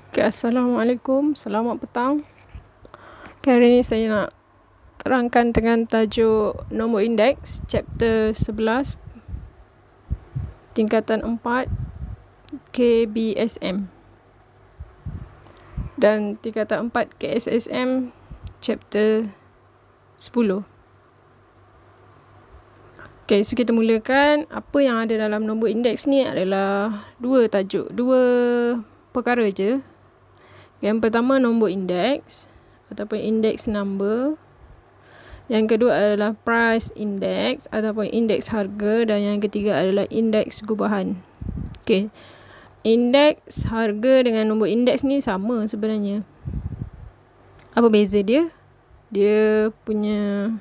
Okay, Assalamualaikum, selamat petang. Hari ini saya nak terangkan dengan tajuk nombor indeks, chapter 11, tingkatan 4, KBSM. Dan tingkatan 4, KSSM, chapter 10. Okay, so kita mulakan. Apa yang ada dalam nombor indeks ni adalah dua perkara je. Yang pertama nombor indeks ataupun index number. Yang kedua adalah price index ataupun indeks harga, dan yang ketiga adalah indeks gubahan. Okey. Indeks harga dengan nombor indeks ni sama sebenarnya. Apa beza dia? Dia punya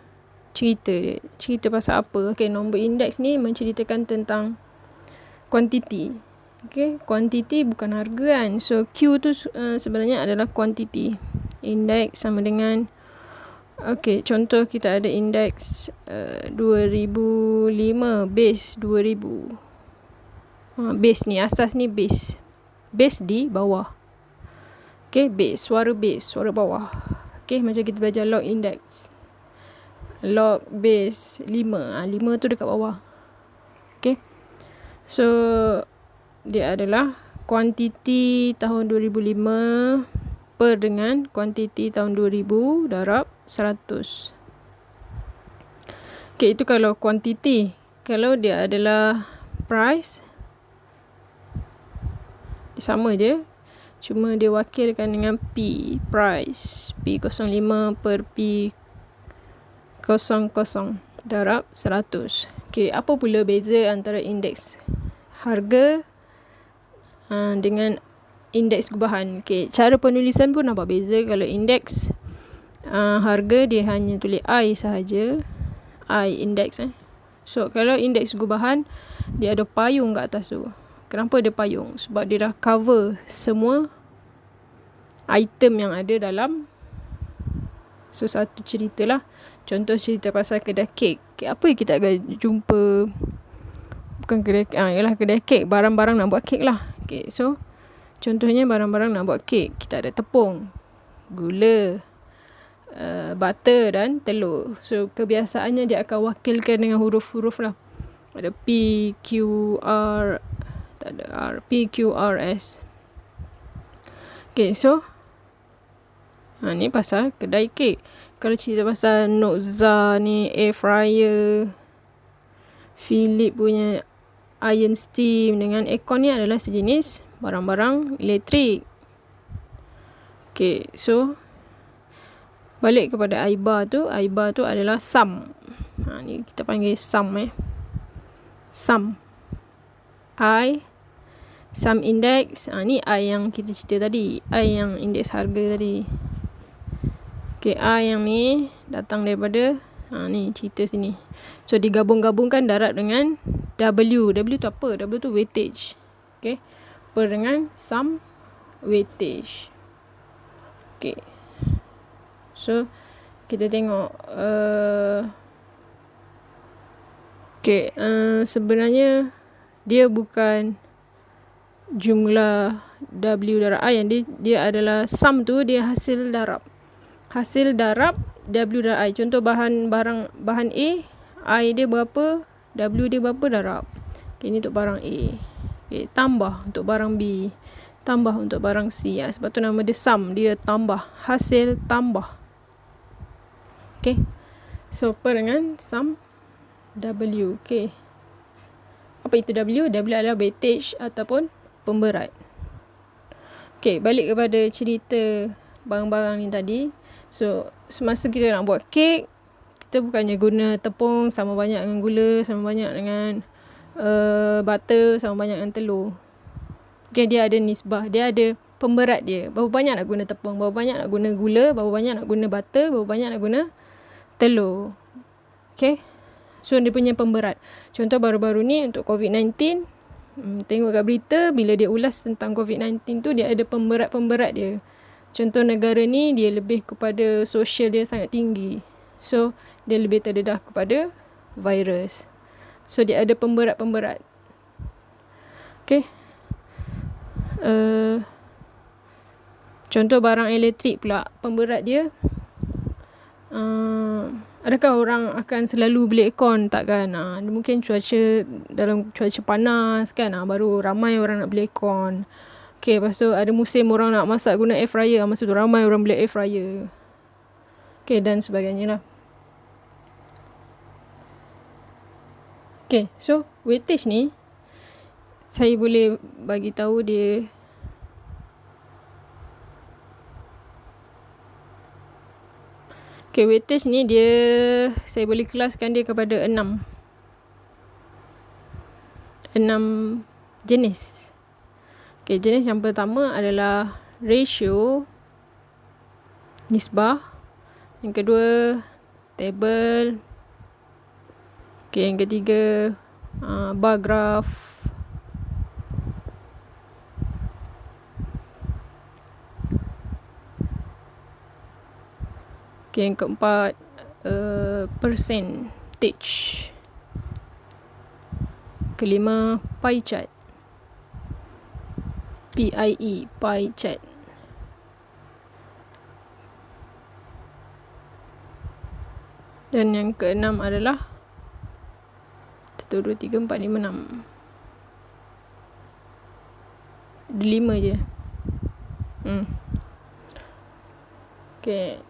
cerita pasal apa? Okey, nombor indeks ni menceritakan tentang kuantiti. Okay, kuantiti bukan harga kan. So Q tu sebenarnya adalah kuantiti. Indeks sama dengan, okay, contoh kita ada indeks 2005, base 2000. Base ni, asas ni base. Base di bawah. Okay, base, suara bawah. Okay, macam kita belajar log index. Log base 5. 5 tu dekat bawah. Okay. So dia adalah kuantiti tahun 2005 per dengan kuantiti tahun 2000 darab 100. Okay, itu kalau kuantiti. Kalau dia adalah price, sama je. Cuma dia wakilkan dengan P, price. P05 per P00 darab 100. Okay, apa pula beza antara indeks harga dengan indeks gubahan? Okay, cara penulisan pun nampak beza. Kalau indeks harga, dia hanya tulis I sahaja. I indeks. So kalau indeks gubahan, dia ada payung kat atas tu. Kenapa dia payung? Sebab dia dah cover semua item yang ada dalam satu cerita lah. Contoh cerita pasal kedai kek. Apa yang kita akan jumpa? Bukan kedai kek, ialah kedai kek, barang-barang nak buat kek lah. Okay, so contohnya barang-barang nak buat kek, kita ada tepung, gula, butter dan telur. So kebiasaannya dia akan wakilkan dengan huruf-huruf lah. Ada P, Q, R, tak ada R, P, Q, R, S. Okay, so ni pasal kedai kek. Kalau cerita pasal Nokza ni, air fryer, Philip punya iron steam dengan aircon ni adalah sejenis barang-barang elektrik. Okay, so balik kepada Aiba tu. Aiba tu adalah sum. Ni kita panggil sum. Sum. I, sum index. Ni I yang kita cerita tadi. I yang indeks harga tadi. Okay, I yang ni datang daripada ni cerita sini. So digabung-gabungkan darab dengan W. W tu apa? W tu weightage. Okay, per dengan sum weightage. Okay, so kita tengok okay, sebenarnya dia bukan jumlah W darab I. Yang dia adalah sum tu, dia hasil darab W darab I. Contoh bahan A, I dia berapa, W dia berapa, darab. Okay, ni untuk barang A. Okay, tambah untuk barang B, tambah untuk barang C. Sebab tu nama dia sum. Dia tambah, hasil tambah. Okay, so per dengan sum W. Okay, apa itu W? W adalah weightage ataupun pemberat. Okay, balik kepada cerita barang-barang ni tadi. So semasa kita nak buat kek, kita bukannya guna tepung sama banyak dengan gula, sama banyak dengan butter, sama banyak dengan telur. Okay, dia ada nisbah, dia ada pemberat dia. Berapa banyak nak guna tepung, berapa banyak nak guna gula, berapa banyak nak guna butter, berapa banyak nak guna telur. Okay, so dia punya pemberat. Contoh baru-baru ni untuk COVID-19, tengok kat berita, bila dia ulas tentang COVID-19 tu, dia ada pemberat-pemberat dia. Contoh negara ni, dia lebih kepada sosial dia sangat tinggi. So dia lebih terdedah kepada virus. So dia ada pemberat-pemberat. Okay, Contoh barang elektrik pula, pemberat dia, adakah orang akan selalu beli aircon? Takkan. Mungkin dalam cuaca panas kan, baru ramai orang nak beli aircon. Okay, lepas tu ada musim orang nak masak guna air fryer, masa tu ramai orang beli air fryer. Okay, dan sebagainya lah. Okay, so weightage ni saya boleh bagi tahu dia weightage ni saya boleh kelaskan dia kepada 6 jenis. Jenis yang pertama adalah ratio, nisbah. Yang kedua, table. Yang ketiga, bar graph. Yang keempat, percentage. Kelima, pie chart. PIE, pie chart. Dan yang keenam adalah 1, 2, 3, 4, 5, 6. Ada 5 je. Okay.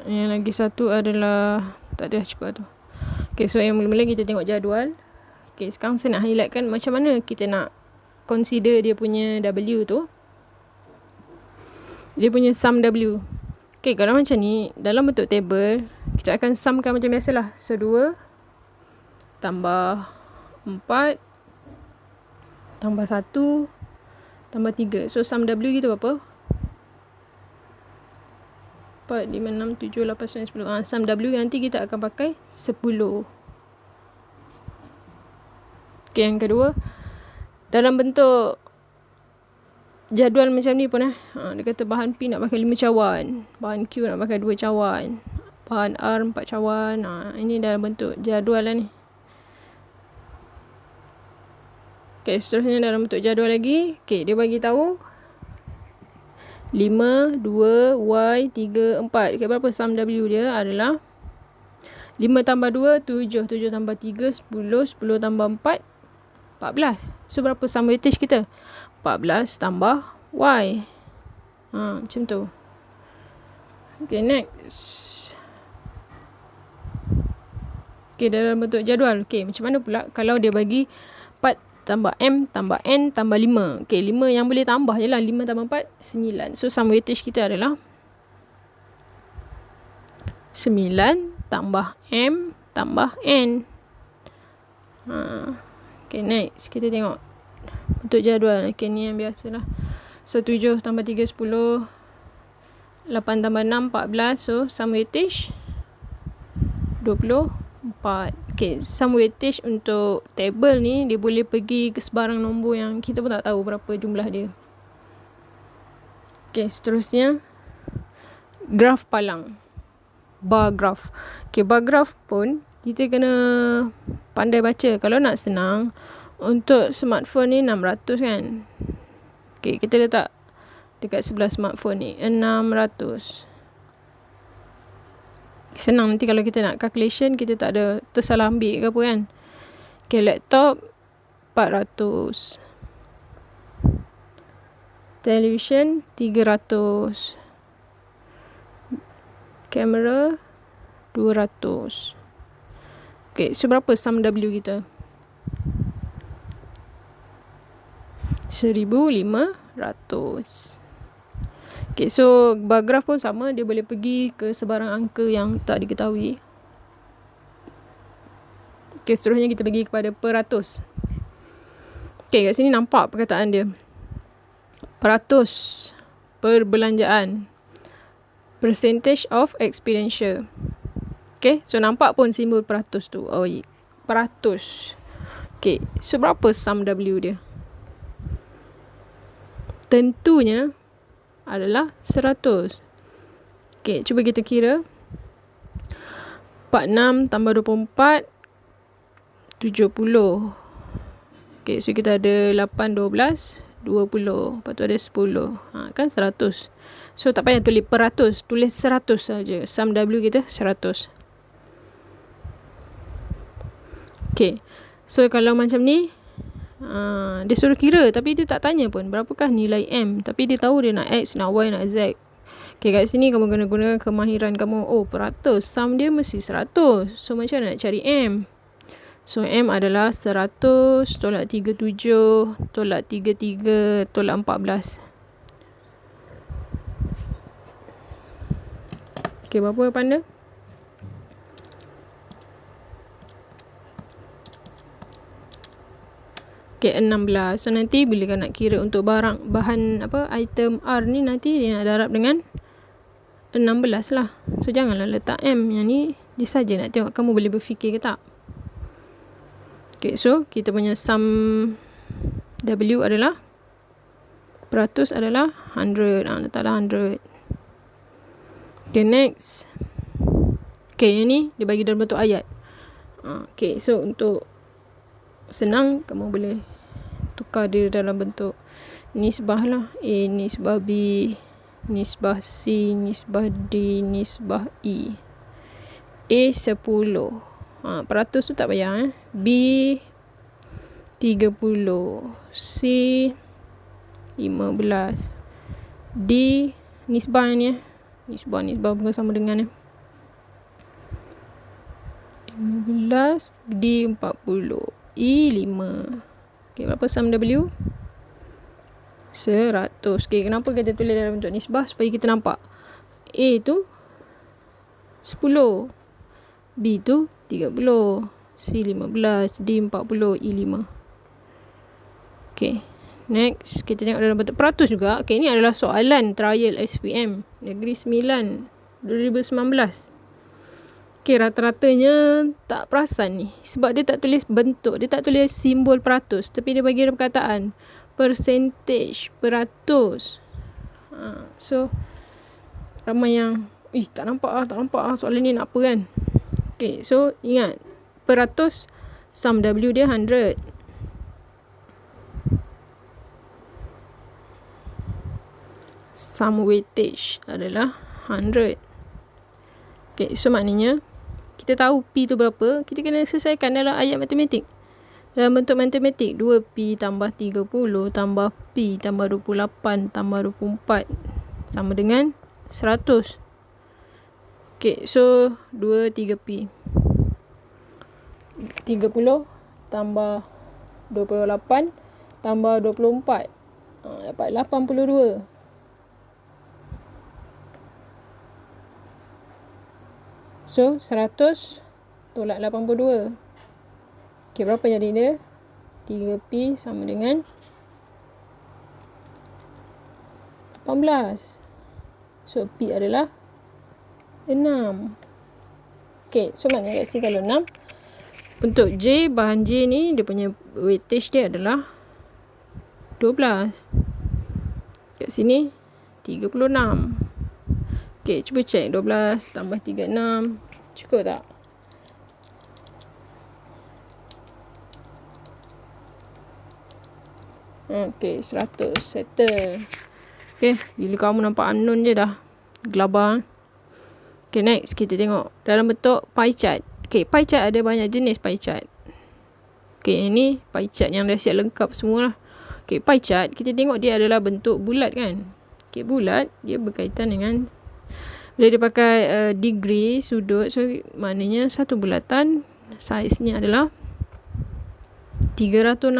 Yang lagi satu adalah, tak ada, cukup tu. Okay, so yang mula-mula kita tengok jadual. Okay, sekarang saya nak highlightkan macam mana kita nak consider dia punya W tu. Dia punya sum W. Okay, kalau macam ni, dalam bentuk table, kita akan sumkan macam biasalah. So, 2 tambah 4 tambah 1 tambah 3. So, sum W kita berapa? 4, 5, 6, 7, 8, 9, 10. Sum W nanti kita akan pakai 10. Okay, yang kedua, dalam bentuk jadual macam ni pun dia kata bahan P nak pakai 5 cawan, bahan Q nak pakai 2 cawan, bahan R 4 cawan. Ini dalam bentuk jadual lah ni. Okay, seterusnya dalam bentuk jadual lagi. Okay, dia bagi tahu 5, 2, Y, 3, 4. Okay, berapa sum W dia adalah 5 tambah 2, 7. 7 tambah 3, 10. 10 tambah 4, 14. So, berapa sum weightage kita? 14 tambah Y. Macam tu. Okay, next. Okay, dalam bentuk jadual. Okay, macam mana pula kalau dia bagi 4 tambah M tambah N tambah 5. Okay, 5 yang boleh tambah je lah. 5 tambah 4, 9. So, sum weightage kita adalah 9 tambah M tambah N. Okay, next. Kita tengok bentuk jadual. Okay, ni yang biasa lah. So, 7 tambah 3, 10. 8 tambah 6, 14. So, sum weightage 24. Okay, sum weightage untuk table ni, dia boleh pergi ke sebarang nombor yang kita pun tak tahu berapa jumlah dia. Okay, seterusnya, graf palang. Bar graph. Okay, bar graph pun, kita kena pandai baca. Kalau nak senang, untuk smartphone ni 600 kan. Okay, kita letak dekat sebelah smartphone ni 600. Senang nanti kalau kita nak calculation, kita tak ada tersalah ambil ke apa kan. Okay, laptop 400. Television 300. Kamera 200. Okay, so berapa sum W kita? 1500. Okay, so bar graph pun sama, dia boleh pergi ke sebarang angka yang tak diketahui. Okay, seterusnya kita pergi kepada peratus. Okay, kat sini nampak perkataan dia. Peratus perbelanjaan. Percentage of expenditure. Okay, so nampak pun simbol peratus tu. Peratus. Okay, so berapa sum W dia? Tentunya adalah 100. Okay, cuba kita kira. 46 tambah 24, 70. Okay, so kita ada 8, 12, 20. Lepas tu ada 10. Kan 100. So tak payah tulis peratus, tulis 100 saja. Sum W kita 100. Okay, so kalau macam ni, dia suruh kira tapi dia tak tanya pun berapakah nilai M, tapi dia tahu dia nak X, nak Y, nak Z. Okay, kat sini kamu kena guna kemahiran kamu. Oh, peratus, sum dia mesti 100. So macam mana nak cari M? So M adalah 100 tolak 37 tolak 33 tolak 14. Okay, berapa Panda? Okay, 16. So nanti bila kau nak kira untuk bahan item R ni, nanti dia nak darab dengan 16 lah. So janganlah letak M. Yang ni dia saja nak tengok kamu boleh berfikir ke tak. Okay, so kita punya sum W adalah, peratus adalah 100. Letaklah 100. Okay, next. Okay, yang ni dia bagi dalam bentuk ayat. Okay, so untuk senang, kamu boleh tukar dia dalam bentuk nisbah lah. A nisbah B, nisbah C, nisbah D, nisbah E. A 10. Peratus tu tak payah. B 30. C 15. D nisbah ni. Nisbah bukan sama dengan 15. D 40. E 5. Okay, berapa sum W? 100. Okay, kenapa kita tulis dalam bentuk nisbah? Supaya kita nampak A tu 10, B tu 30, C 15, D 40, E 5. Okay, next kita tengok dalam bentuk peratus juga. Okay, ini adalah soalan trial SPM Negeri 9 2019. Okay, rata-ratanya tak perasan ni, sebab dia tak tulis bentuk, dia tak tulis simbol peratus, tapi dia bagi ada perkataan percentage, peratus. So ramai yang tak nampak soalan ni nak apa kan. Okay, so ingat peratus, sum W dia 100. Sum weightage adalah 100. Okay, so maknanya kita tahu P tu berapa, kita kena selesaikan dalam ayat matematik. Dalam bentuk matematik, 2P tambah 30 tambah P tambah 28 tambah 24 sama dengan 100. Okay, so 2, 3P. 30 tambah 28 tambah 24. Dapat 82. So 100 tolak 82. Okay, berapa jadi dia? 3P sama dengan 18. So P adalah 6. Okay, so maknanya kat sini kalau 6, untuk J, bahan J ni dia punya weightage dia adalah 12. Kat sini 36. Okay, cuba cek 12 tambah 36 cukup tak? Okay, 100. Settle. Okay, bila kamu nampak unknown je dah gelabah. Okay, next kita tengok dalam bentuk pie chart. Okay, pie chart ada banyak jenis pie chart. Okay, ini pie chart yang dah siap lengkap semua lah. Okay, pie chart kita tengok dia adalah bentuk bulat kan. Okay, bulat dia berkaitan dengan, bila dia pakai degree, sudut, so maknanya satu bulatan saiznya adalah 360.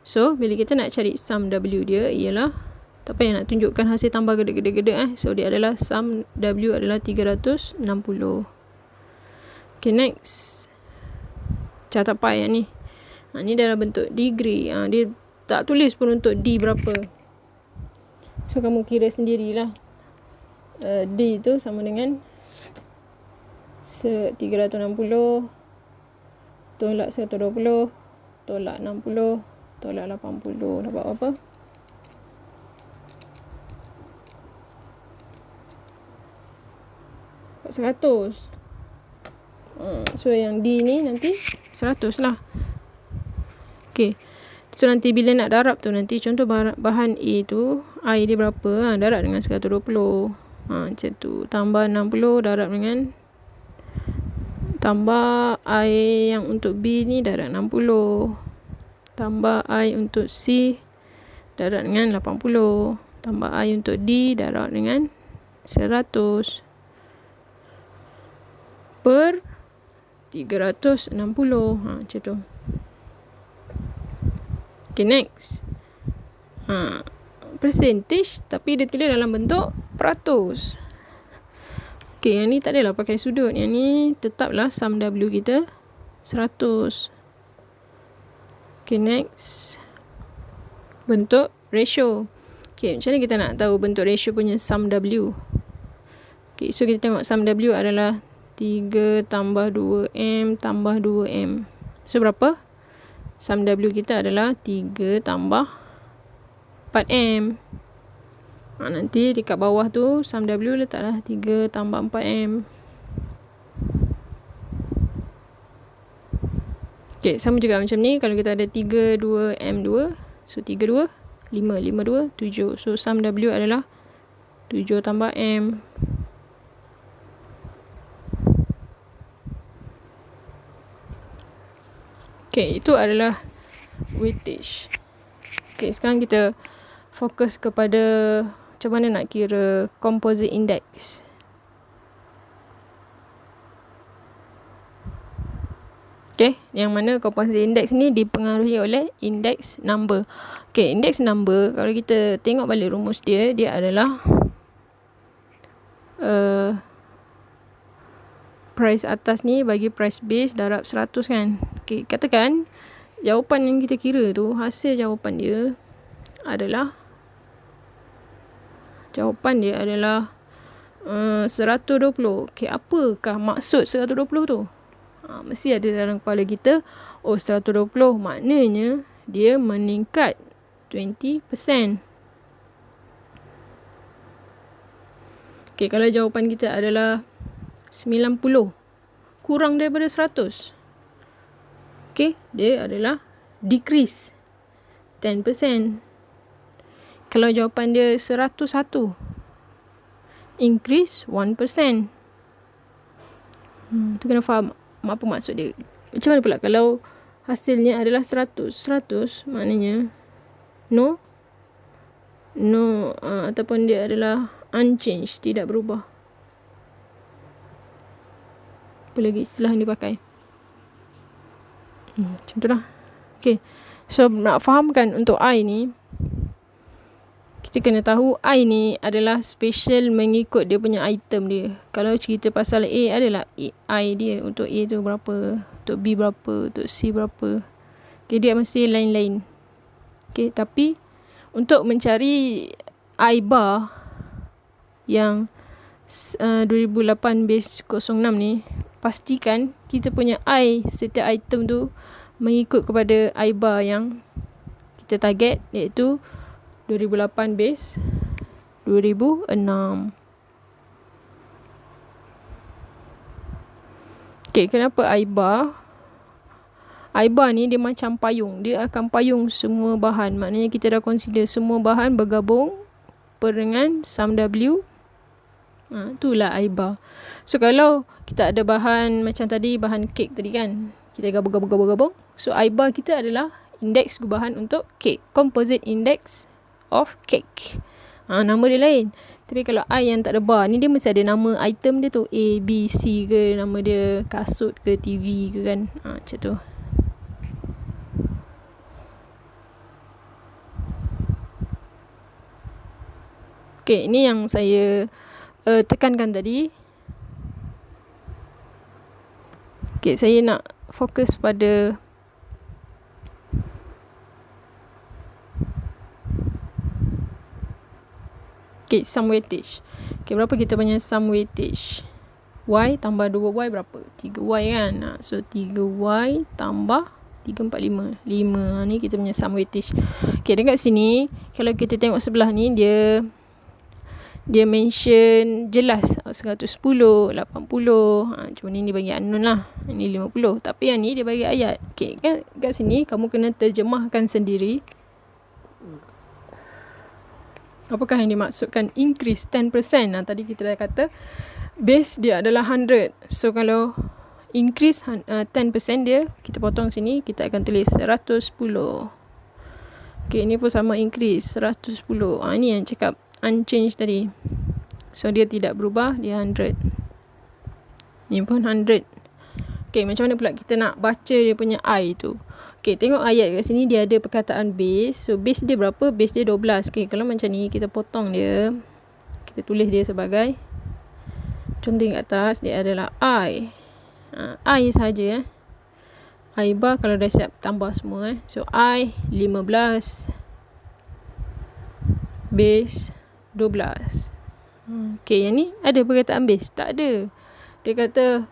So bila kita nak cari sum W dia ialah, tak payah nak tunjukkan hasil tambah gede-gede. So dia adalah sum W adalah 360. Okay, next catat pi yang ni. Ni dalam bentuk degree. Dia tak tulis pun untuk D berapa. So kamu kira sendirilah. D tu sama dengan 360 tolak 120 tolak 60 tolak 80. Dapat apa? Dapat 100. So yang D ni nanti 100 lah. Okay, so nanti bila nak darab tu, nanti contoh bahan A tu I dia berapa? Darab dengan 120. Macam tu. Tambah 60 darab dengan, tambah I yang untuk B ni darab 60. Tambah I untuk C darab dengan 80. Tambah I untuk D darab dengan 100 per 360. Macam tu. Okay, next. Percentage tapi dia tulis dalam bentuk peratus. Okay, yang ni tak adalah pakai sudut. Yang ni tetaplah sum W kita 100. Okay, next. Bentuk ratio. Okay, macam mana kita nak tahu bentuk ratio punya sum W? Okay, so kita tengok sum W adalah 3 tambah 2M tambah 2M. So, berapa? Sum W kita adalah 3 tambah 4M. Nanti dekat bawah tu sum W letaklah 3 tambah 4M. Okay, sama juga macam ni. Kalau kita ada 3, 2, M2. So, 3, 2, 5, 5, 2, 7. So, sum W adalah 7 tambah M. Okay, itu adalah weightage. Okay, sekarang kita fokus kepada macam mana nak kira composite index. Okay, yang mana composite index ni dipengaruhi oleh index number. Okay, index number, kalau kita tengok balik rumus dia, dia adalah price atas ni bagi price base darab 100 kan. Okay, katakan jawapan yang kita kira tu, hasil jawapan dia adalah 120. Okay, apakah maksud 120 tu? Mesti ada dalam kepala kita. 120 maknanya dia meningkat 20%. Okay, kalau jawapan kita adalah 90 kurang daripada 100, okay, dia adalah decrease 10%. Kalau jawapan dia 101, increase 1%. Tu kena faham apa maksud dia. Macam mana pula kalau hasilnya adalah 100 maknanya no ataupun dia adalah unchanged, tidak berubah. Apa lagi istilah yang dipakai? Macam tu lah. Okay, so nak fahamkan untuk I ni, kita kena tahu I ni adalah special mengikut dia punya item dia. Kalau cerita pasal A adalah I dia. Untuk A tu berapa, untuk B berapa, untuk C berapa. Okay, dia mesti lain-lain. Okay, tapi untuk mencari I bar yang 2008 base 06 ni, pastikan kita punya I setiap item tu mengikut kepada I bar yang kita target, iaitu 2008 base 2006. Okay, kenapa I bar? I bar ni dia macam payung. Dia akan payung semua bahan. Maknanya kita dah consider semua bahan bergabung dengan sum W. Itulah I bar. So, kalau kita ada bahan macam tadi, bahan kek tadi kan, kita gabung. So, I bar kita adalah indeks gubahan untuk kek. Composite index of cake. Nama dia lain. Tapi kalau I yang tak ada bar ni, dia mesti ada nama item dia tu, A, B, C ke, nama dia kasut ke, TV ke kan. Macam tu. Okay, ini yang saya tekankan tadi. Okay, saya nak fokus pada okay, sum weightage. Okay, berapa kita punya sum weightage? Y tambah 2Y berapa? 3Y kan? So, 3Y tambah 3, 4, 5. 5. Ni kita punya sum weightage. Okay, dekat sini, kalau kita tengok sebelah ni, dia mention jelas 110, 80. Cuma ni dia bagi unknown lah. Ini 50. Tapi yang ni dia bagi ayat. Okay, kan kat sini kamu kena terjemahkan sendiri. Apakah yang dimaksudkan increase 10%? Tadi kita dah kata base dia adalah 100. So kalau increase 10% dia, kita potong sini, kita akan tulis 110. Okay, ni pun sama increase 110. Ni yang cakap unchanged tadi. So dia tidak berubah, dia 100. Ni pun 100. Okay, macam mana pula kita nak baca dia punya I tu? Okay, tengok ayat kat sini dia ada perkataan base. So base dia berapa? Base dia 12. Okay, kalau macam ni kita potong dia, kita tulis dia sebagai, contoh kat atas dia adalah I. I saja. I bar kalau dah siap tambah semua. So I 15, base 12. Okay, yang ni ada perkataan base? Tak ada. Dia kata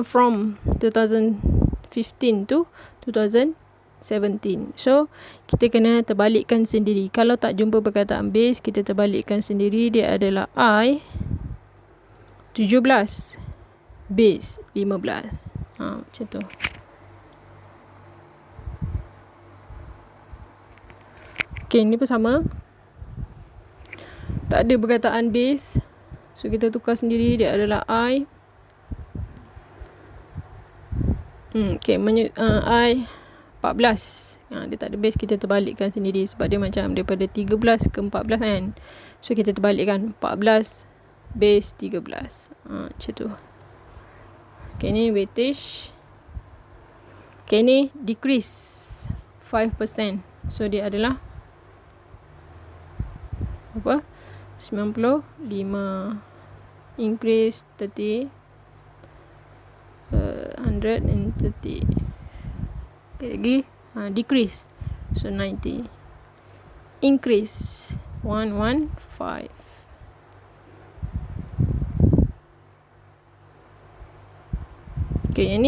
from 2015 to 2017. So kita kena terbalikkan sendiri. Kalau tak jumpa perkataan base, kita terbalikkan sendiri. Dia adalah I 17, base 15. Macam tu. Okay, ni pun sama. Tak ada perkataan base, so kita tukar sendiri. Dia adalah I. Okay, I 14. Dia tak ada base, kita terbalikkan sendiri. Sebab dia macam daripada 13 ke 14 kan. So kita terbalikkan 14, base 13. Macam tu. Okay, ni weightage. Okay, ni decrease 5%. So dia adalah apa? 95. Increase 30. 130. Okay, lagi decrease, so 90. Increase 115. Okay, yang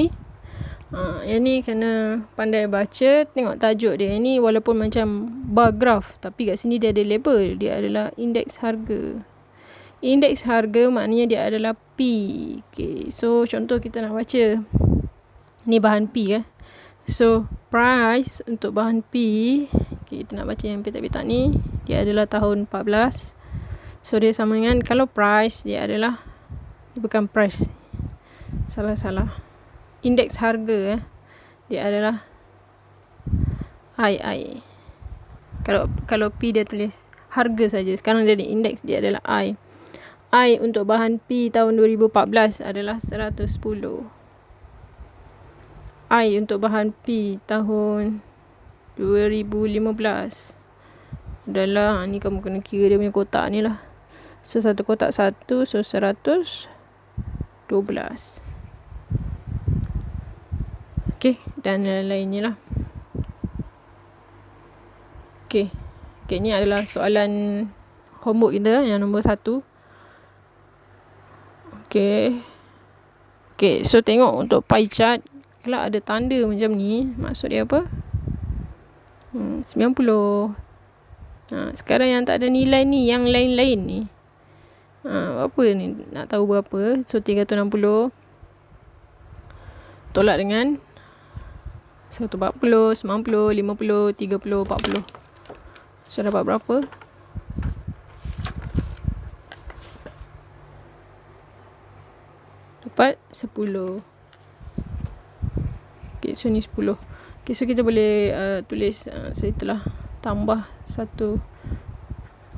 ni kena pandai baca. Tengok tajuk dia. Yang ni walaupun macam bar graph, tapi kat sini dia ada label. Dia adalah indeks harga. Indeks harga maknanya dia adalah P. Okay, so contoh kita nak baca. Ni bahan P . So price untuk bahan P. Okay, kita nak baca yang petak-petak ni. Dia adalah tahun 14. So dia sama dengan, kalau price dia adalah, dia bukan price, salah. Indeks harga dia adalah I. Kalau P dia tulis harga saja. Sekarang dia ada indeks, dia adalah I. I untuk bahan P tahun 2014 adalah 110. I untuk bahan P tahun 2015 adalah, ni kamu kena kira dia punya kotak ni lah. So satu kotak 1, so 112. Okay, dan lain-lainnya lah. Okay, ni adalah soalan homework kita yang nombor 1. Okay, so tengok untuk pie chart. Kalau ada tanda macam ni, maksud dia apa? 90. Sekarang yang tak ada nilai ni, yang lain-lain ni, apa ni? Nak tahu berapa? So 360 tolak dengan 140, 90, 50, 30, 40. So dapat berapa? Dapat 10. Okay, so ni 10. Okay, so kita boleh tulis, saya telah tambah 1.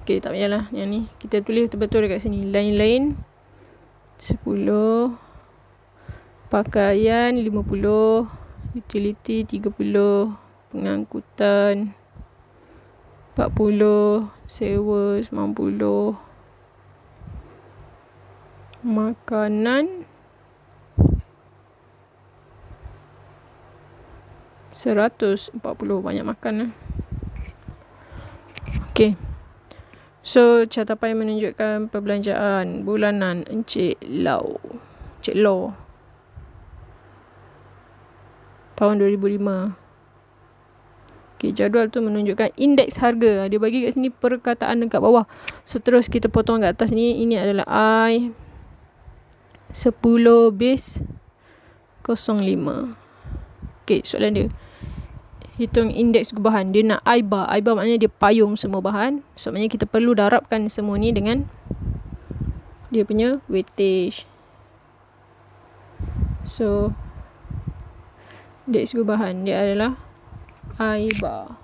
Okay, tak payahlah yang ni. Kita tulis betul-betul dekat sini. Lain-lain 10. Pakaian 50. Utility 30. Pengangkutan 40. Sewa 90. Makanan 140. Banyak makan . Okay, so catatapa yang menunjukkan perbelanjaan bulanan Encik Lau tahun 2005. Okay, jadual tu menunjukkan indeks harga. Dia bagi kat sini perkataan dekat bawah. So terus kita potong kat atas ni. Ini adalah I 10 base 05. Okay, soalan dia, hitung indeks gubahan. Dia nak I bar. I bar maknanya dia payung semua bahan. So maknanya kita perlu darabkan semua ni dengan dia punya weightage. So indeks gubahan dia adalah I bar.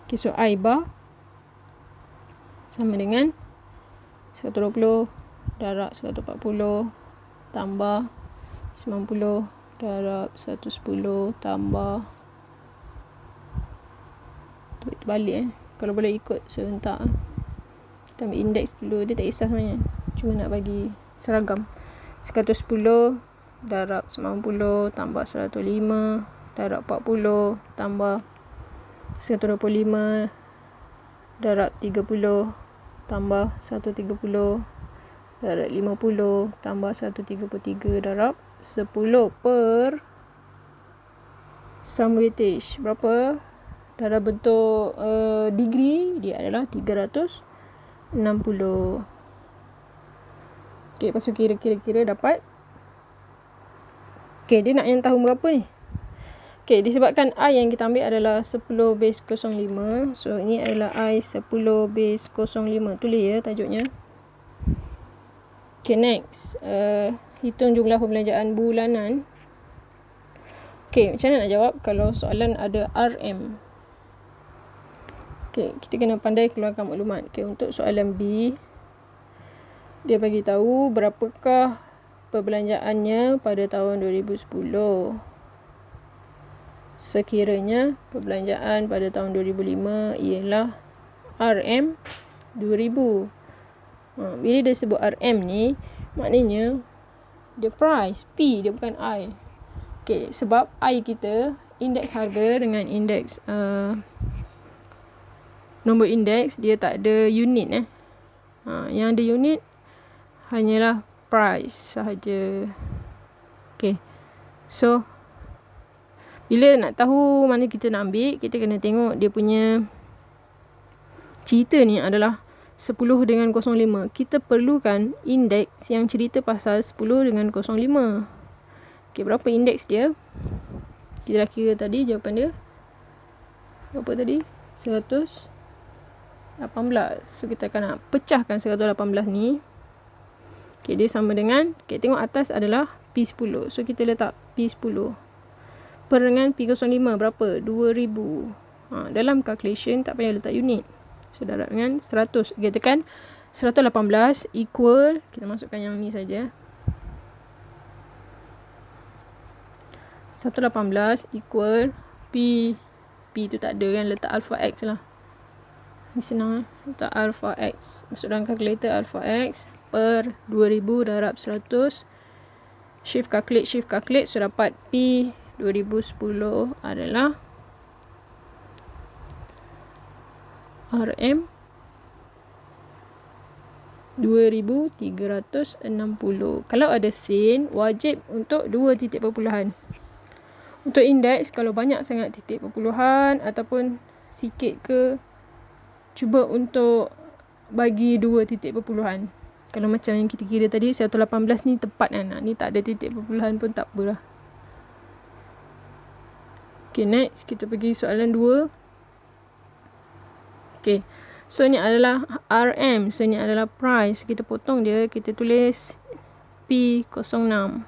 Okay, so I bar sama dengan 120 darab 140 tambah 90 darab 110 tambah balik kalau boleh ikut serentak. Kita ambil indeks dulu, dia tak kisah sebenarnya, cuma nak bagi seragam. 110 darab 90 tambah 105 darab 40 tambah 125 darab 30 tambah 130 darab 50 tambah 133 darab 10 per sum weightage. Berapa? Dalam bentuk degree dia adalah 360. Okay, lepas tu kira dapat. Okay, dia nak yang tahun berapa ni? Okay, disebabkan I yang kita ambil adalah 10 base 05. So, ini adalah I 10 base 05. Tulis ya tajuknya. Okay, next. Hitung jumlah pembelanjaan bulanan. Okay, macam mana nak jawab kalau soalan ada RM? Okay, kita kena pandai keluarkan maklumat. Okay, untuk soalan B, dia bagi tahu berapakah perbelanjaannya pada tahun 2010. Sekiranya perbelanjaan pada tahun 2005 ialah RM 2000. Bila dia sebut RM ni, maknanya dia price, P, dia bukan I. Okay, sebab I kita, indeks harga dengan indeks nombor indeks, dia tak ada unit. Yang ada unit hanyalah price sahaja. Okay, so bila nak tahu mana kita nak ambil, kita kena tengok dia punya cerita ni adalah 10 dengan 05. Kita perlukan indeks yang cerita pasal 10 dengan 05. Okay, berapa indeks dia? Kita dah kira tadi jawapan dia. Berapa tadi? 118. So, kita akan nak pecahkan 118 ni. Okay, dia sama dengan, okay, tengok atas adalah P10. So, kita letak P10. Per dengan P05 berapa? 2000. Dalam calculation tak payah letak unit. So, darab dengan 100. Kita tekan 118 equal, kita masukkan yang ni saja. 118 equal P tu tak ada kan, letak alpha X lah. Ni senang letak alpha X. Masuk dalam calculator alpha X per 2000 darab 100. Shift calculate. So, dapat P 2010 adalah RM 2360. Kalau ada sen, wajib untuk 2 titik perpuluhan. Untuk indeks, kalau banyak sangat titik perpuluhan ataupun sikit ke, cuba untuk bagi 2 titik perpuluhan. Kalau macam yang kita kira tadi, 118 ni tepat kan. Ni tak ada titik perpuluhan pun tak apalah. Okay, next kita pergi soalan 2. Okay, so ni adalah RM. So ni adalah price. Kita potong dia, kita tulis P06.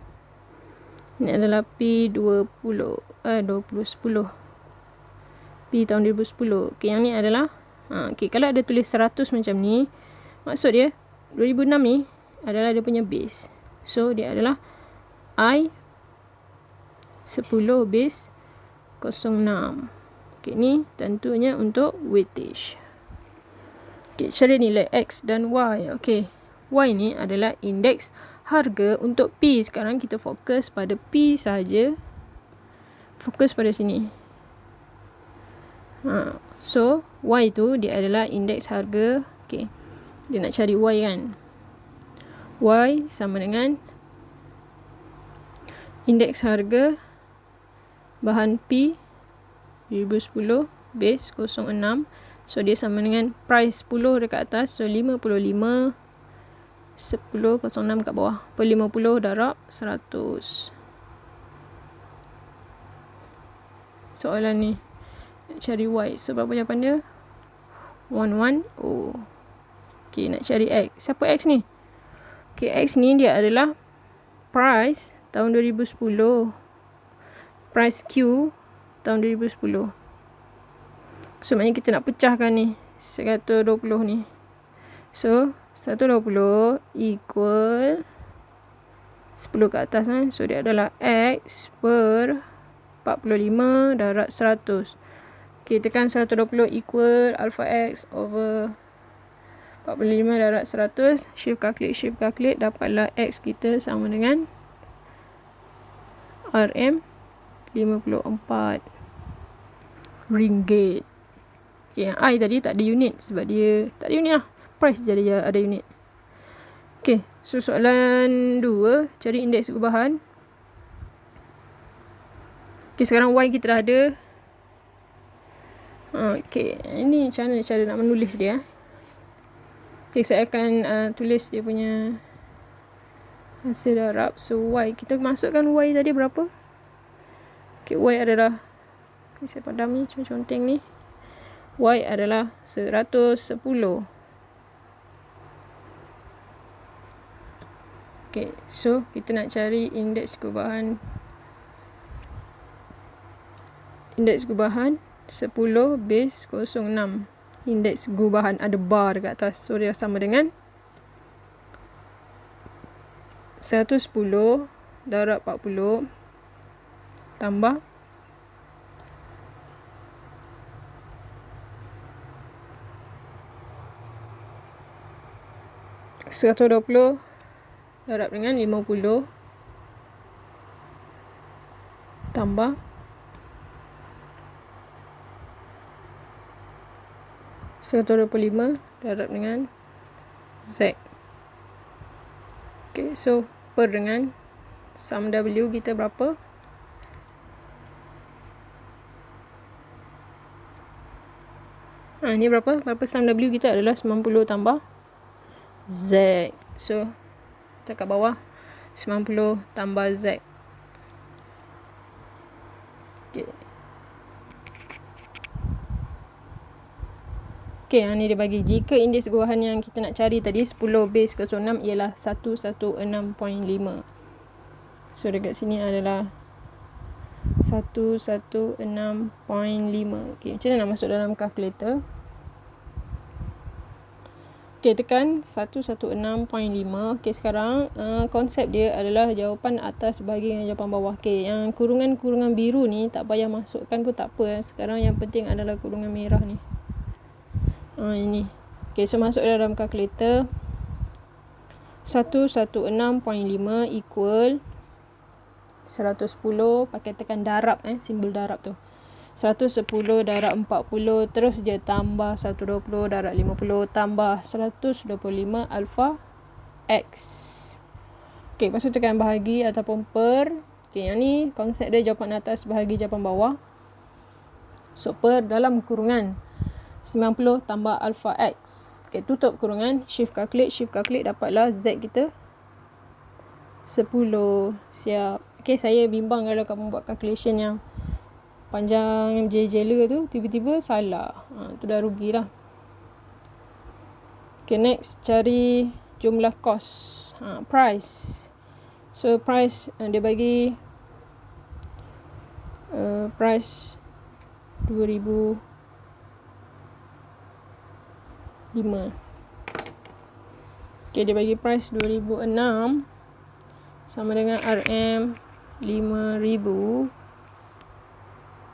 Ini adalah P20 2010. P tahun 2010. Okay, yang ni adalah okay, kalau ada tulis 100 macam ni, maksud dia 2006 ni adalah dia punya base. So dia adalah I 10 base 06. Okay, ni tentunya untuk weightage. Okay, cara nilai X dan Y. Okay, Y ni adalah indeks harga untuk P. Sekarang kita fokus pada P saja. Fokus pada sini. So, Y tu dia adalah indeks harga. Okay, dia nak cari Y kan. Y sama dengan indeks harga bahan P 2010 base 06. So dia sama dengan price 10 dekat atas. So 55 10,06 kat bawah. Per 50 darab 100. Soalan ni nak cari Y. So berapa jawapan dia? 110. Okay, nak cari X. Siapa X ni? Okay, X ni dia adalah price tahun 2010. Price Q tahun 2010. So maknanya kita nak pecahkan ni 120 ni. So 120 equal 10 ke atas kan. So dia adalah X per 45 darab 100. Okay, tekan 120 equal alpha X over 45 darab 100. Shift calculate. Dapatlah X kita sama dengan RM54 ringgit. Okay, yang I tadi tak ada unit sebab dia tak ada unit lah. Price je ada unit. Okay, so soalan 2, cari indeks perubahan. Okay, sekarang Y kita dah ada. Okay, ini cara nak menulis dia. Okay, saya akan tulis dia punya hasil darab. So Y, kita masukkan Y tadi berapa? Okay, Y adalah, saya padam ni, conteng ni. Y adalah 110. Okay, so kita nak cari indeks perubahan. Indeks perubahan 10 base 06. Indeks perubahan ada bar dekat atas. So dia sama dengan 110 darab 40 tambah 120 darab dengan 50 tambah 125 darab dengan Z. Okay, so per dengan sum W kita berapa? Ini berapa? Sum W kita adalah 90 tambah Z. So kita kat bawah 90 tambah Z. Okay. Okay, yang ni dia bagi. Jika indeks perubahan yang kita nak cari tadi 10 base 06 ialah 116.5. So dekat sini adalah 116.5. Okay, macam mana nak masuk dalam kalkulator? Okay, tekan 116.5. Okay, sekarang konsep dia adalah jawapan atas bagi dengan jawapan bawah. Okay, yang kurungan-kurungan biru ni tak payah masukkan pun tak apa. Sekarang yang penting adalah kurungan merah ni. Ini. Okay, so masuk dalam kalkulator. 116.5 equal 110. Pakai tekan darab, simbol darab tu. 110 darab 40. Terus je tambah 120 darab 50. Tambah 125 alpha X. Okay, lepas tu tekan bahagi ataupun per. Okay, yang ni konsep dia jawapan atas bahagi jawapan bawah. So, per dalam kurungan 90 tambah alpha X. Okay, tutup kurungan. Shift calculate. Dapatlah Z kita 10. Siap. Okay, saya bimbang kalau kamu buat calculation yang panjang jela tu, tiba-tiba salah. Tu dah rugilah. Okay, next. Cari jumlah kos. Price. So, price dia bagi price 2005. Okay, dia bagi price 2006 sama dengan RM 5,000.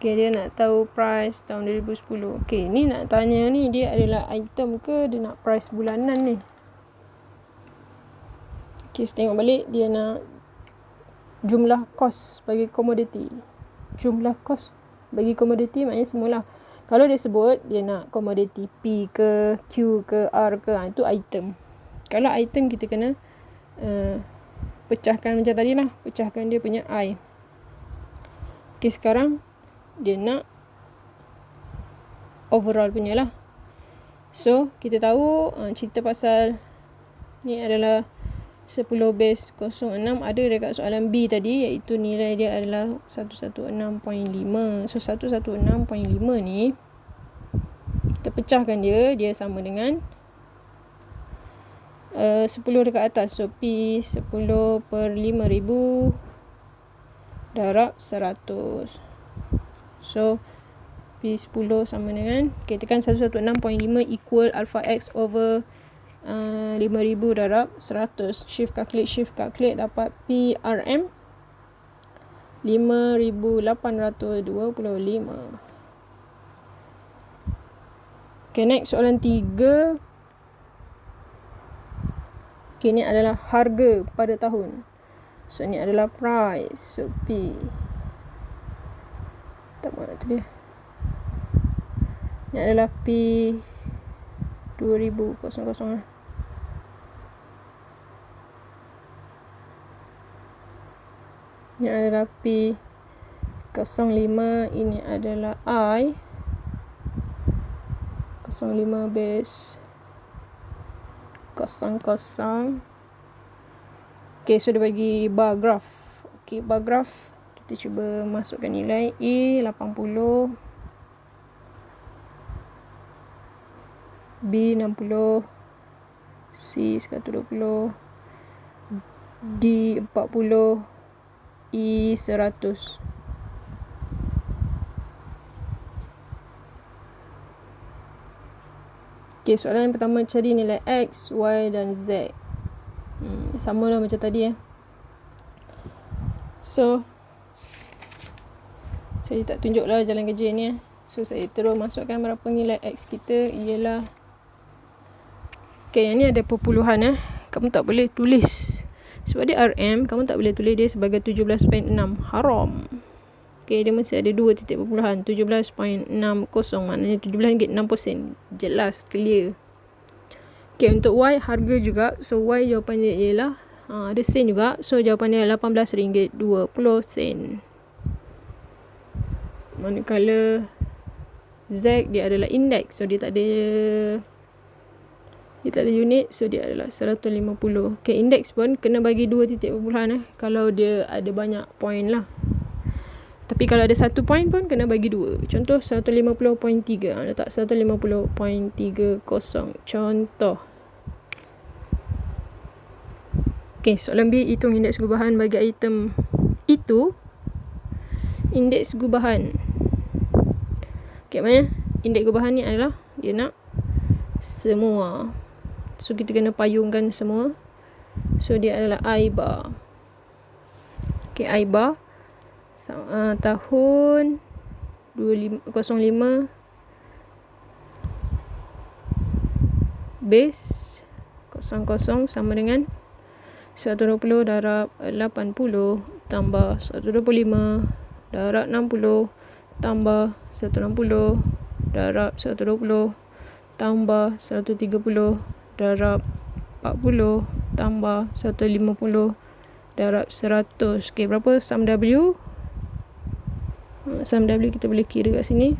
Okay, dia nak tahu price tahun 2010. Okay, ni nak tanya ni, dia adalah item ke dia nak price bulanan ni? Okay, saya tengok balik. Dia nak jumlah kos bagi komoditi. Jumlah kos bagi komoditi maknanya semula. Kalau dia sebut dia nak komoditi P ke Q ke R ke, itu item. Kalau item kita kena pecahkan macam tadi lah. Pecahkan dia punya I. Okay, sekarang dia nak overall punya lah. So, kita tahu cerita pasal Ni adalah 10 base 06 ada dekat soalan B tadi, iaitu nilai dia adalah 116.5. So 116.5 ni kita pecahkan dia sama dengan 10 dekat atas. So P 10 per 5,000 darab 100. So P 10 sama dengan, tekan 116.5 equal alpha x over 5,000 darab 100. Shift calculate dapat PRM 5,825. Okay, next soalan 3. Okay, ni adalah harga pada tahun. So ni adalah price. So P, tak mana tu dia, ni adalah P 2000 lah. Ini adalah P 05. Ini adalah I 05 base 00. Okay, so dia bagi bar graph. Okay, bar graph kita cuba masukkan nilai A 80, B 60, C 120, D 40, E 100. Okay, soalan yang pertama cari nilai X, Y dan Z. Sama lah macam tadi So saya tak tunjuk lah jalan kerja ni So saya terus masukkan berapa nilai X kita ialah, okay, yang ni ada perpuluhan kamu tak boleh tulis sebab dia RM, kamu tak boleh tulis dia sebagai 17.6, haram. Okay, dia mesti ada 2 titik perpuluhan, 17.60, maknanya RM17.60. Jelas, clear. Okay, untuk Y harga juga. So Y jawapan dia ialah ada sen juga. So jawapan dia RM18.20. Manakala Z dia adalah indeks. So dia tak ada unit. So dia adalah 150. Okay, indeks pun kena bagi 2 titik perpuluhan kalau dia ada banyak point lah. Tapi kalau ada 1 point pun kena bagi 2. Contoh 150.3. Letak 150.30. Contoh. Okay, soalan B. Hitung indeks gubahan bagi item itu. Indeks gubahan. Okay, mana? Indeks gubahan ni adalah dia nak semua. So kita kena payungkan semua. So dia adalah I bar. Okay, I bar tahun 05 base 00 sama dengan 120 darab 80 tambah 125 darab 60 tambah 160 darab 120 tambah 130 darab 40 tambah 150 darab 100. Okay, berapa sum W? Sum W kita boleh kira kat sini.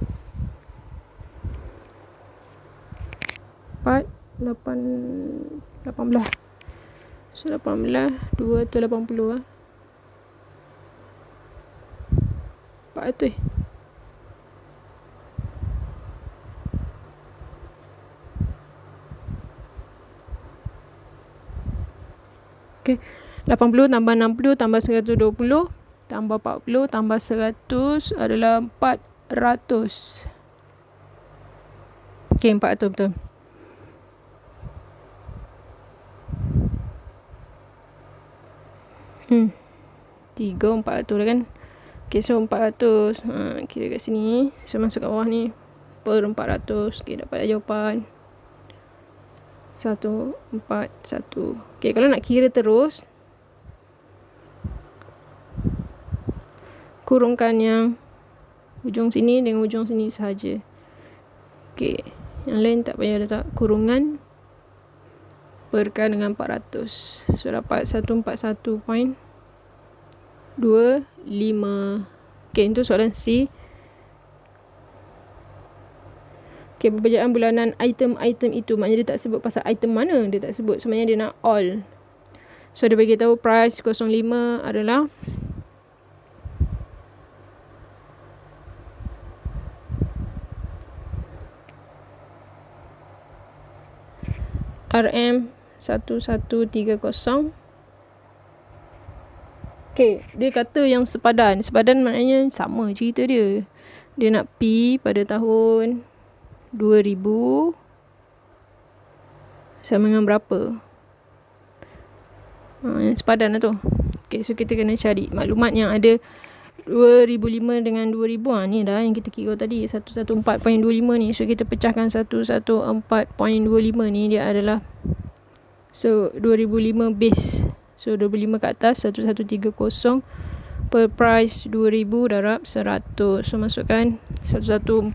4, 8, 18. So 18, 2 tu 80 400. Okay, 80 tambah 60 tambah 120 tambah 40 tambah 100 adalah 400. Okay, 400 betul. Tiga 400 dah kan. Okay, so 400 kira kat sini. So masuk kat bawah ni per 400. Okay, dapat jawapan 141. Okay, kalau nak kira terus, kurungkan yang ujung sini dengan ujung sini sahaja. Okay, yang lain tak payah letak kurungan. Perkan dengan 400. So dapat 141.25. Okay, itu soalan C. Okay, perbezaan bulanan item-item itu. Maknanya dia tak sebut pasal item mana. Dia tak sebut. Sebenarnya dia nak all. So, dia bagi tahu price 05 adalah RM1130. Okay, dia kata yang sepadan. Sepadan maknanya sama cerita dia. Dia nak P pada tahun 2000 sama dengan berapa. Yang sepadan lah tu. Okay, so kita kena cari maklumat yang ada 2005 dengan 2000. Ni dah yang kita kira tadi 114.25 ni. So kita pecahkan 114.25 ni, dia adalah, so 2005 base. So 25 ke atas 1130 per price 2000 darab 100. So masukkan 114.25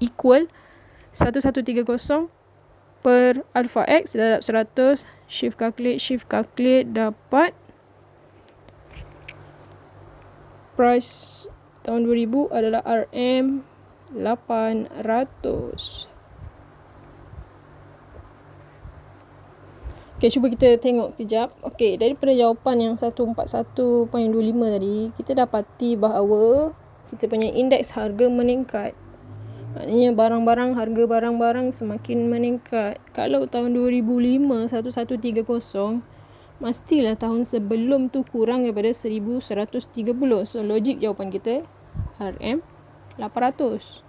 equal 1130 per alpha x darab 100. Shift calculate dapat price tahun 2000 adalah RM800. Okay, cuba kita tengok kejap. Okay, daripada jawapan yang 141.25 tadi, kita dapati bahawa kita punya indeks harga meningkat. Maknanya harga barang-barang semakin meningkat. Kalau tahun 2005 1130, mestilah tahun sebelum tu kurang daripada 1130. So logik jawapan kita RM800.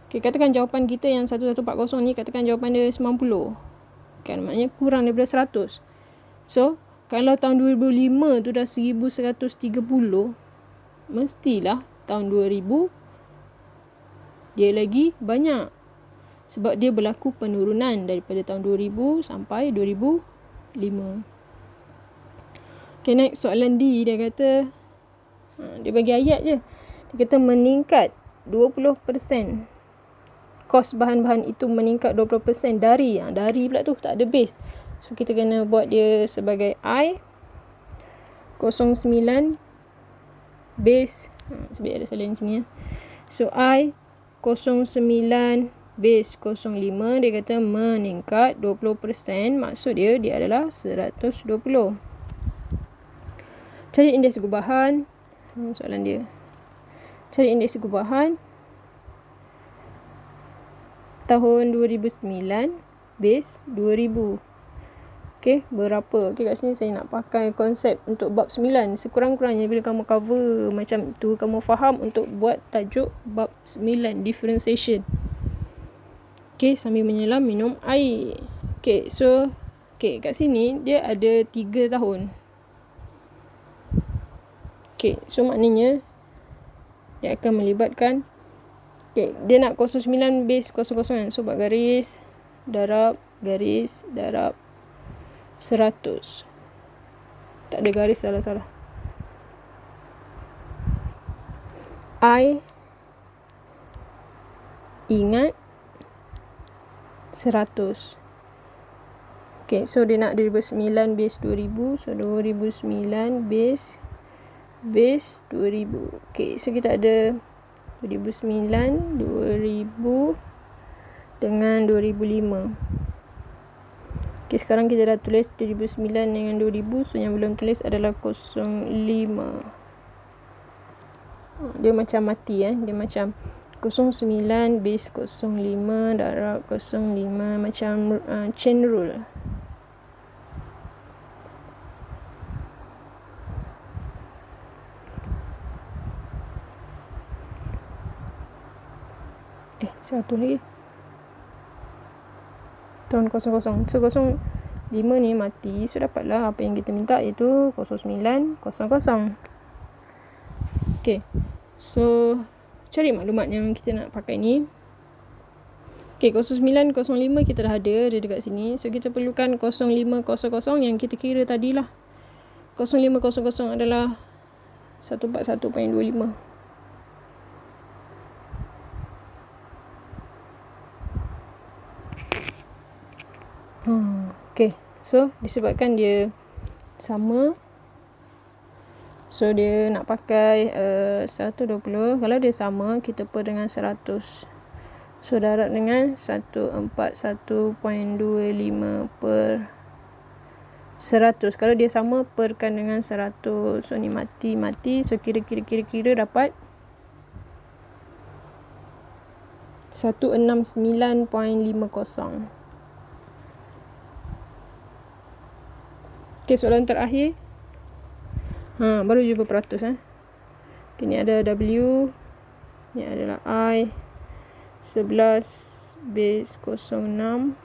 Okay, katakan jawapan kita yang 1140 ni, katakan jawapan dia 90. Kan, maknanya kurang daripada 100. So kalau tahun 2005 tu dah 1130, mestilah tahun 2000 dia lagi banyak. Sebab dia berlaku penurunan daripada tahun 2000 sampai 2005. Okay, next soalan D. Dia kata, dia bagi ayat je. Dia kata meningkat 20%. Kos bahan-bahan itu meningkat 20% dari. Dari pula tu tak ada base. So kita kena buat dia sebagai I 09 base. Sebab ada salah di sini ya. So I 09 base 05, dia kata meningkat 20%. Maksud dia adalah 120. Cari indeks gubahan. Soalan dia. Cari indeks gubahan tahun 2009 base 2000. Okay, berapa? Okay, kat sini saya nak pakai konsep untuk bab 9. Sekurang-kurangnya bila kamu cover macam tu, kamu faham untuk buat tajuk bab 9, differentiation. Okay, sambil menyelam minum air. Okay, so okay, kat sini dia ada 3 tahun. Okay, so maknanya dia akan melibatkan, okay, dia nak 09 base 00. So buat garis darab 100. Tak ada garis, salah. I ingat 100. Okay, so dia nak 2009 base 2000. So 2009 base 2000. Okay, so kita ada 2009, 2000 dengan 2005. Okay, sekarang kita dah tulis 2009 dengan 2000. So yang belum tulis adalah 05. Dia macam mati dia macam 09 base 05 darab 05, macam chain rule. Satu lagi tahun 00. So 05 ni mati. So dapatlah apa yang kita minta, iaitu 0900. Okay, so cari maklumat yang kita nak pakai ni. Okay, 0905 kita dah ada, dia dekat sini. So kita perlukan 0500 yang kita kira tadilah. 0500 adalah 141.25. Okay, so disebabkan dia sama, so dia nak pakai 120. Kalau dia sama, kita per dengan 100. So darab dengan 141.25 per 100. Kalau dia sama, perkan dengan 100. So ni mati. So kira dapat 169.50. Okay, soalan terakhir. Baru jumpa peratus. Okay, ni ada W. Ni adalah I. 11 base 06.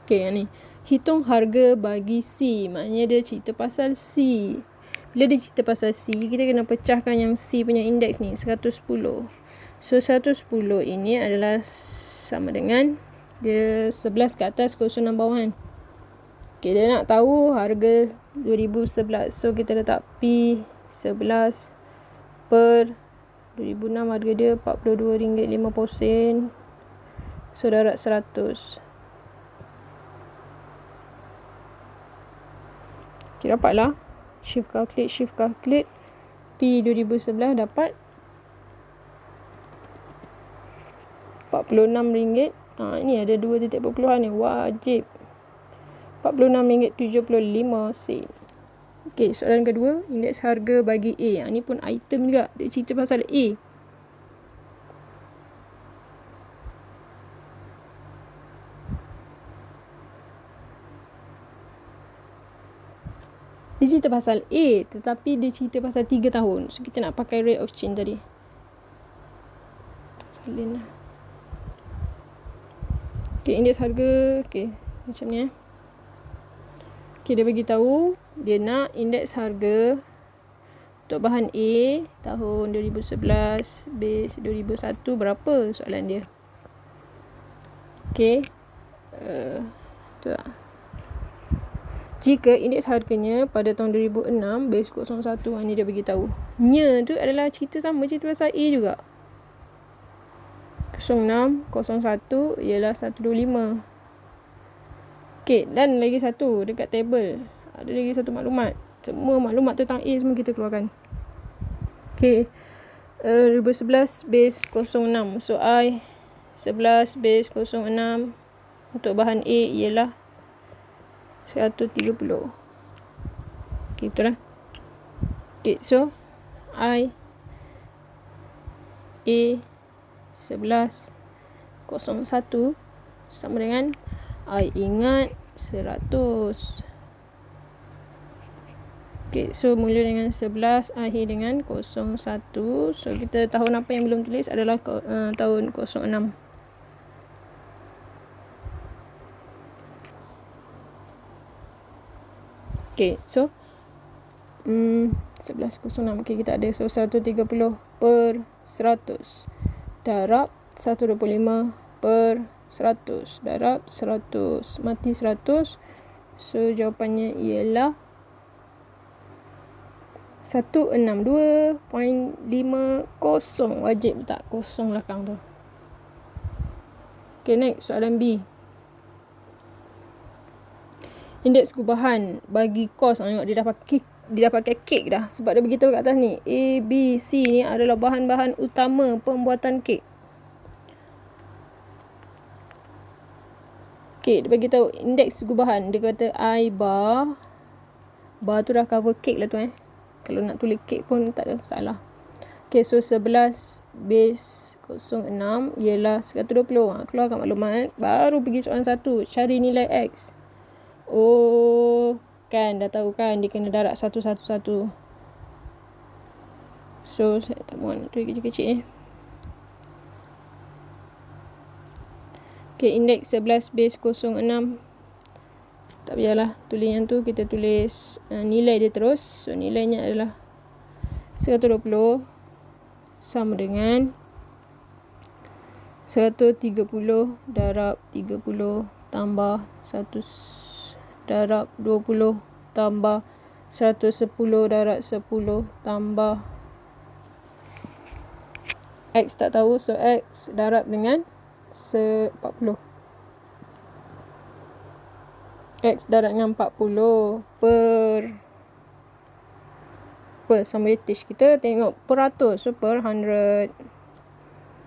Okay, yang ni. Hitung harga bagi C. Maknanya dia cerita pasal C. Bila dia cerita pasal C, kita kena pecahkan yang C punya indeks ni, 110. So, 110 ini adalah sama dengan dia 11 ke atas, 06 bawah kan. Okay, dia nak tahu harga 2011. So, kita letak P11 per 2006, harga dia RM42.50. So, darab 100. Okay, dapatlah. Shift calculate. P 2011 dapat RM46. Ini ada 2 titik perpuluhan ni. Wajib. RM46.75. Okay, soalan kedua. Indeks harga bagi A. Ni pun item juga. Dia cerita pasal A. Dia cerita pasal A. Tetapi dia cerita pasal 3 tahun. So, kita nak pakai rate of change tadi. Tak salin lah. Okay, indeks harga. Okay, macam ni Okay, dia bagi tahu dia nak indeks harga untuk bahan A tahun 2011 base 2001 berapa soalan dia. Okay. Tu lah. Jika indeks harganya pada tahun 2006 base 01, ni dia bagi tahu. Nya tu adalah cerita pasal A juga. 06, 01 ialah 125. Okay, dan lagi satu dekat table. Ada lagi satu maklumat. Semua maklumat tentang A semua kita keluarkan. Okay. 2011 base 06. So, I 11 base 06 untuk bahan A ialah 130. Okay, betul lah. Okay, so I A 11 01 sama dengan I ingat 100. Okay, so mula dengan 11, akhir dengan 01. So, kita tahun apa yang belum tulis adalah tahun 06. Okay, so 11.06. Okay, kita ada. So, 130 per 100 darab 125 per 100 darab 100. Mati 100. So, jawapannya ialah 162.50. Wajib letak kosong belakang tu. Okay, next. Soalan B. Indeks gubahan bagi kos. Tengok dia dah pakai kek dah. Sebab dia beritahu kat atas ni. A, B, C ni adalah bahan-bahan utama pembuatan kek. Okay, dia beritahu indeks gubahan. Dia kata I bar. Bar tu dah cover kek lah tu Kalau nak tulis kek pun tak ada salah. Okay, so 11 base 06 ialah 120. Keluarkan maklumat. Baru pergi soalan 1. Cari nilai X. Oh, kan dah tahu kan dia kena darab 111. So, saya tak mahu tulis kecil-kecil ni. Okay, indeks 11 base 06. Tak payahlah tulis yang tu. Kita tulis nilai dia terus. So, nilainya adalah 120 sama dengan 130 darab 30 tambah 100 darab 20 tambah 110 darab 10 tambah X tak tahu. So, X darab dengan 40. X darab dengan 40 per Sum weightage kita tengok peratus. So per 100.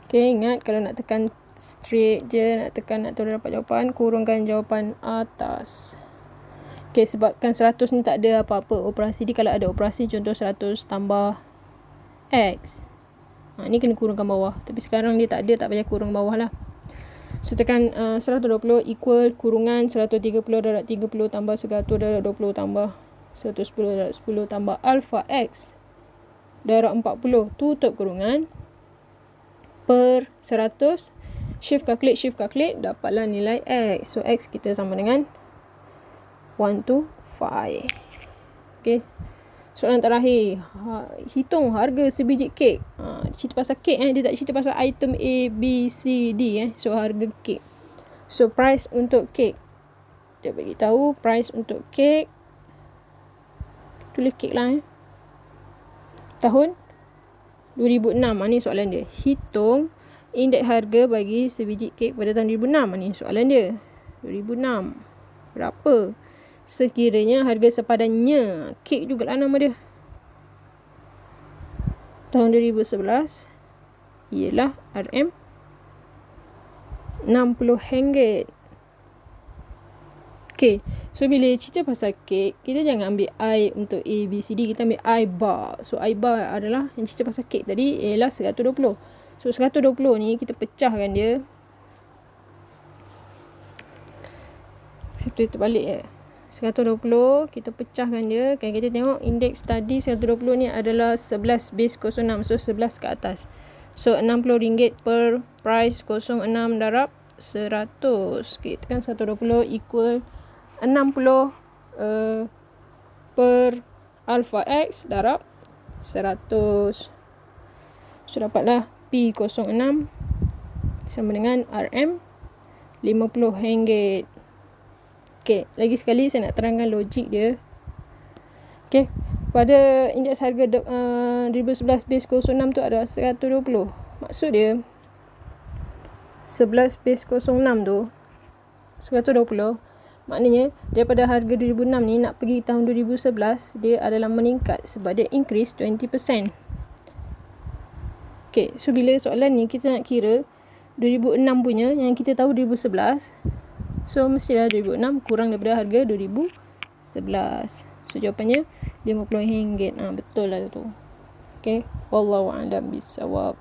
Okay, ingat kalau nak tekan straight je, nak terus dapat jawapan, kurungkan jawapan atas. Okay, sebabkan 100 ni tak ada apa-apa operasi dia. Kalau ada operasi, contoh 100 tambah X, ni kena kurungkan bawah. Tapi sekarang dia tak ada, tak payah kurung bawah lah. So tekan 120 equal kurungan 130 darab 30 tambah 100 darab 20 tambah 110 darab 10 tambah alpha X darab 40 tutup kurungan per 100. Shift calculate, dapatlah nilai X. So X kita sama dengan 125. Okay, soalan terakhir, hitung harga sebiji kek. Cerita pasal kek, dia tak cerita pasal item A, B, C, D. So harga kek. So price untuk kek, dia bagi tahu price untuk kek, tulis kek lah. Tahun 2006. Ni soalan dia. Hitung indeks harga bagi sebiji kek pada tahun 2006. Ni soalan dia. 2006 berapa sekiranya harga sepadannya? Kek jugalah nama dia. Tahun 2011 ialah RM RM60. Okay, so bila cerita pasal kek, kita jangan ambil I untuk A, B, C, D. Kita ambil I bar. So I bar adalah yang cerita pasal kek tadi ialah 120. So 120 ni kita pecahkan dia. Situ terbalik je. 120 kita pecahkan dia. Kan kita tengok indeks tadi 120 ni adalah 11 base 06. So 11 ke atas. So RM60 per price 06 darab 100. Okay, tekan 120 equal 60 per alpha X darab 100. So dapatlah P06 sama dengan RM50. Okay, lagi sekali saya nak terangkan logik dia. Okay, pada indeks harga 2011 base 06 tu adalah 120. Maksud dia 11 base 06 tu 120. Maknanya daripada harga 2006 ni nak pergi tahun 2011, dia adalah meningkat sebab dia increase 20%. Okay, so bila soalan ni kita nak kira 2006 punya, yang kita tahu 2011, so mestilah 2006 kurang daripada harga 2011. So jawapannya RM50. Betul lah tu. Okay, wallahu a'lam bissawab.